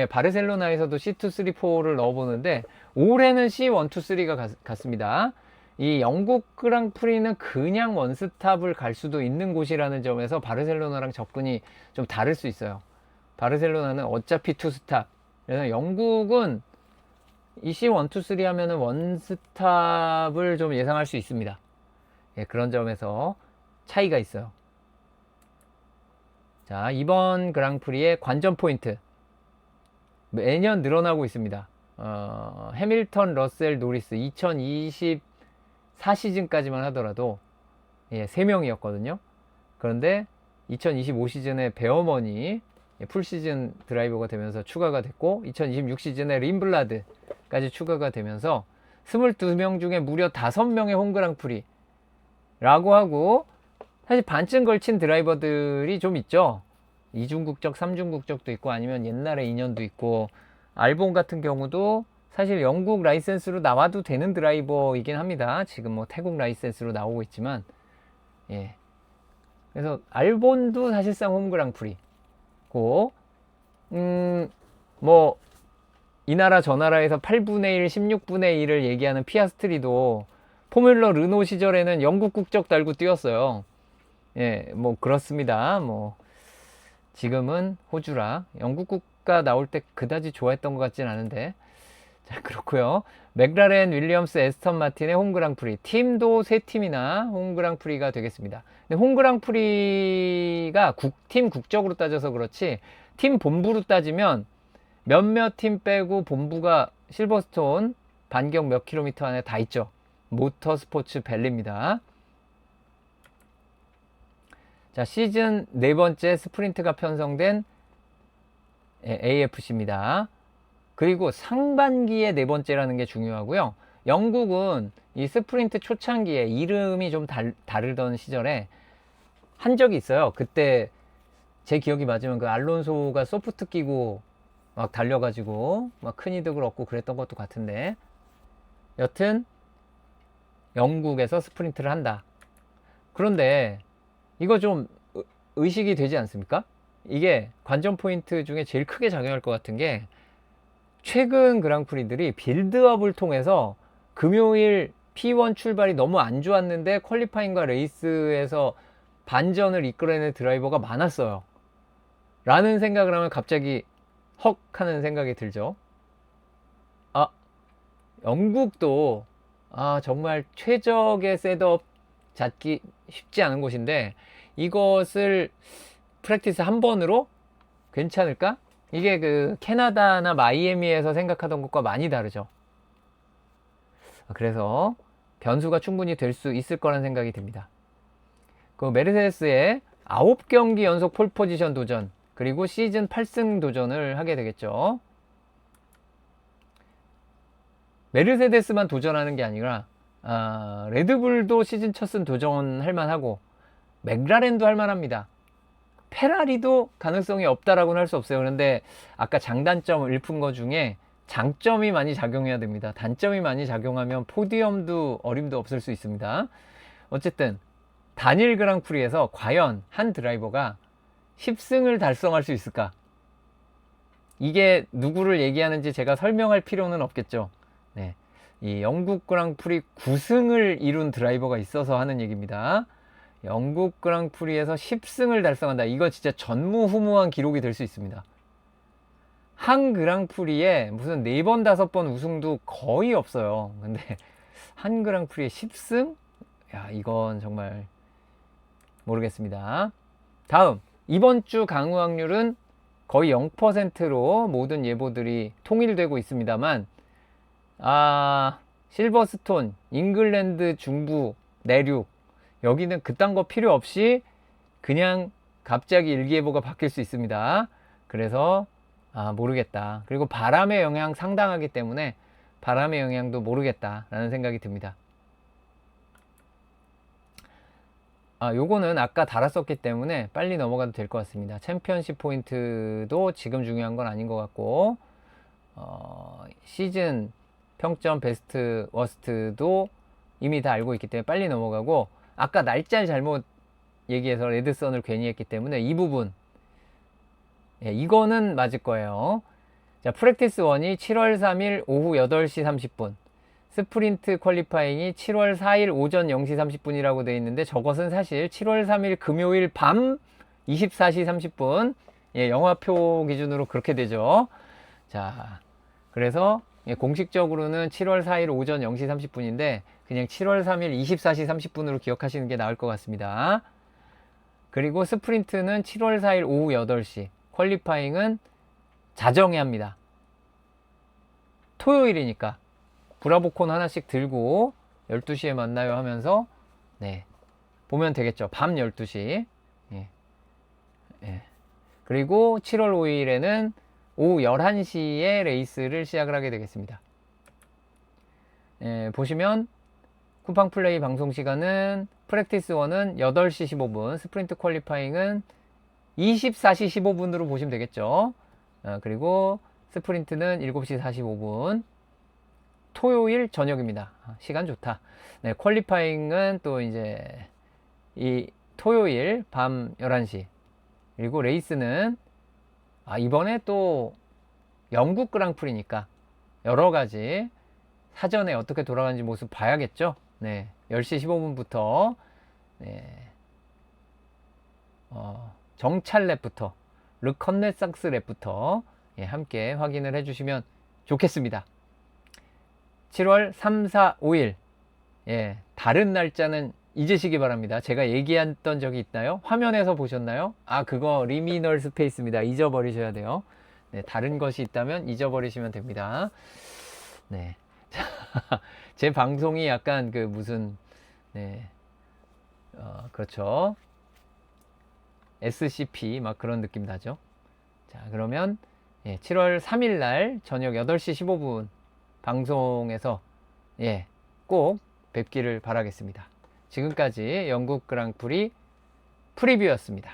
S1: 바르셀로나에서도 C2, 3, 4를 넣어보는데 올해는 C1, 2, 3가 갔습니다. 이 영국 그랑프리는 그냥 원스탑을 갈 수도 있는 곳이라는 점에서 바르셀로나랑 접근이 좀 다를 수 있어요. 바르셀로나는 어차피 투스탑. 그래서 영국은 이 C1, 2, 3 하면은 원스탑을 좀 예상할 수 있습니다. 그런 점에서 차이가 있어요. 자, 이번 그랑프리의 관전 포인트. 매년 늘어나고 있습니다. 해밀턴, 러셀, 노리스 2024 시즌까지만 하더라도 3명이었거든요. 그런데 2025 시즌에 베어머니 풀시즌 드라이버가 되면서 추가가 됐고, 2026 시즌에 림블라드까지 추가가 되면서 22명 중에 무려 5명의 홈그랑프리 라고 하고, 사실 반쯤 걸친 드라이버들이 좀 있죠. 2중 국적, 3중 국적도 있고, 아니면 옛날에 2년도 있고, 알본 같은 경우도 사실 영국 라이센스로 나와도 되는 드라이버이긴 합니다. 지금 뭐 태국 라이센스로 나오고 있지만, 그래서 알본도 사실상 홈그랑프리. 고, 뭐, 이 나라 저 나라에서 8분의 1, 16분의 1을 얘기하는 피아스트리도 포뮬러 르노 시절에는 영국 국적 달고 뛰었어요. 예, 뭐 그렇습니다. 뭐 지금은 호주라 영국 국가 나올 때 그다지 좋아했던 것 같진 않은데. 자, 그렇고요. 맥라렌, 윌리엄스, 에스턴 마틴의 홈그랑프리 팀도 세 팀이나 홈그랑프리가 되겠습니다. 근데 홈그랑프리가 팀 국적으로 따져서 그렇지 팀 본부로 따지면 몇몇 팀 빼고 본부가 실버스톤 반경 몇 킬로미터 안에 다 있죠. 모터스포츠 밸리입니다. 자, 시즌 네 번째 스프린트가 편성된 AFC입니다. 그리고 상반기에 네 번째라는 게 중요하고요. 영국은 이 스프린트 초창기에 이름이 좀 다르던 시절에 한 적이 있어요. 그때 제 기억이 맞으면 그 알론소가 소프트 끼고 막 달려가지고 막 큰 이득을 얻고 그랬던 것도 같은데, 여튼 영국에서 스프린트를 한다. 그런데 이거 좀 의식이 되지 않습니까? 이게 관전 포인트 중에 제일 크게 작용할 것 같은 게, 최근 그랑프리들이 빌드업을 통해서 금요일 P1 출발이 너무 안 좋았는데 퀄리파잉과 레이스에서 반전을 이끌어내는 드라이버가 많았어요. 라는 생각을 하면 갑자기 헉 하는 생각이 들죠. 아, 영국도 정말 최적의 셋업 잡기 쉽지 않은 곳인데 이것을 프랙티스 한 번으로 괜찮을까? 이게 그 캐나다나 마이애미에서 생각하던 것과 많이 다르죠. 그래서 변수가 충분히 될 수 있을 거란 생각이 듭니다. 그 메르세데스의 9경기 연속 폴 포지션 도전, 그리고 시즌 8승 도전을 하게 되겠죠. 메르세데스만 도전하는 게 아니라 레드불도 시즌 첫 승 도전할 만하고 맥라렌도 할 만합니다. 페라리도 가능성이 없다라고는 할 수 없어요. 그런데 아까 장단점을 읊은 것 중에 장점이 많이 작용해야 됩니다. 단점이 많이 작용하면 포디엄도 어림도 없을 수 있습니다. 어쨌든 단일 그랑프리에서 과연 한 드라이버가 10승을 달성할 수 있을까? 이게 누구를 얘기하는지 제가 설명할 필요는 없겠죠. 네, 이 영국 그랑프리 9승을 이룬 드라이버가 있어서 하는 얘기입니다. 영국 그랑프리에서 10승을 달성한다. 이거 진짜 전무후무한 기록이 될 수 있습니다. 한 그랑프리에 무슨 4번, 5번 우승도 거의 없어요. 근데 한 그랑프리에 10승? 야, 이건 정말 모르겠습니다. 다음, 이번 주 강우 확률은 거의 0%로 모든 예보들이 통일되고 있습니다만, 실버스톤, 잉글랜드 중부, 내륙, 여기는 그딴 거 필요 없이 그냥 갑자기 일기예보가 바뀔 수 있습니다. 그래서 모르겠다. 그리고 바람의 영향 상당하기 때문에 바람의 영향도 모르겠다라는 생각이 듭니다. 요거는 아까 달았었기 때문에 빨리 넘어가도 될 것 같습니다. 챔피언십 포인트도 지금 중요한 건 아닌 것 같고, 시즌 평점 베스트 워스트도 이미 다 알고 있기 때문에 빨리 넘어가고, 아까 날짜를 잘못 얘기해서 레드선을 괜히 했기 때문에 이 부분, 이거는 맞을 거예요. 자, 프랙티스 1이 7월 3일 오후 8시 30분, 스프린트 퀄리파잉이 7월 4일 오전 0시 30분이라고 되어 있는데, 저것은 사실 7월 3일 금요일 밤 24시 30분, 영화표 기준으로 그렇게 되죠. 자, 그래서 공식적으로는 7월 4일 오전 0시 30분인데 그냥 7월 3일 24시 30분으로 기억하시는 게 나을 것 같습니다. 그리고 스프린트는 7월 4일 오후 8시, 퀄리파잉은 자정에 합니다. 토요일이니까 브라보콘 하나씩 들고 12시에 만나요 하면서 보면 되겠죠. 밤 12시. 그리고 7월 5일에는 오후 11시에 레이스를 시작을 하게 되겠습니다. 보시면 쿠팡 플레이 방송 시간은 프랙티스 1은 8시 15분, 스프린트 퀄리파잉은 24시 15분으로 보시면 되겠죠. 그리고 스프린트는 7시 45분, 토요일 저녁입니다. 시간 좋다. 퀄리파잉은 또 이제 이 토요일 밤 11시, 그리고 레이스는 이번에 또 영국 그랑프리니까 여러 가지 사전에 어떻게 돌아가는지 모습 봐야겠죠. 네, 10시 15분부터 네, 정찰 랩부터 르컨네상스 랩부터 예, 함께 확인을 해주시면 좋겠습니다. 7월 3, 4, 5일 예, 다른 날짜는 잊으시기 바랍니다. 제가 얘기했던 적이 있나요? 화면에서 보셨나요? 그거 리미널 스페이스입니다. 잊어버리셔야 돼요. 네, 다른 것이 있다면 잊어버리시면 됩니다. 네. 제 방송이 약간 그 무슨, 네, 그렇죠. SCP 막 그런 느낌 나죠. 자, 그러면 예, 7월 3일 날 저녁 8시 15분 방송에서 예, 꼭 뵙기를 바라겠습니다. 지금까지 영국 그랑프리 프리뷰였습니다.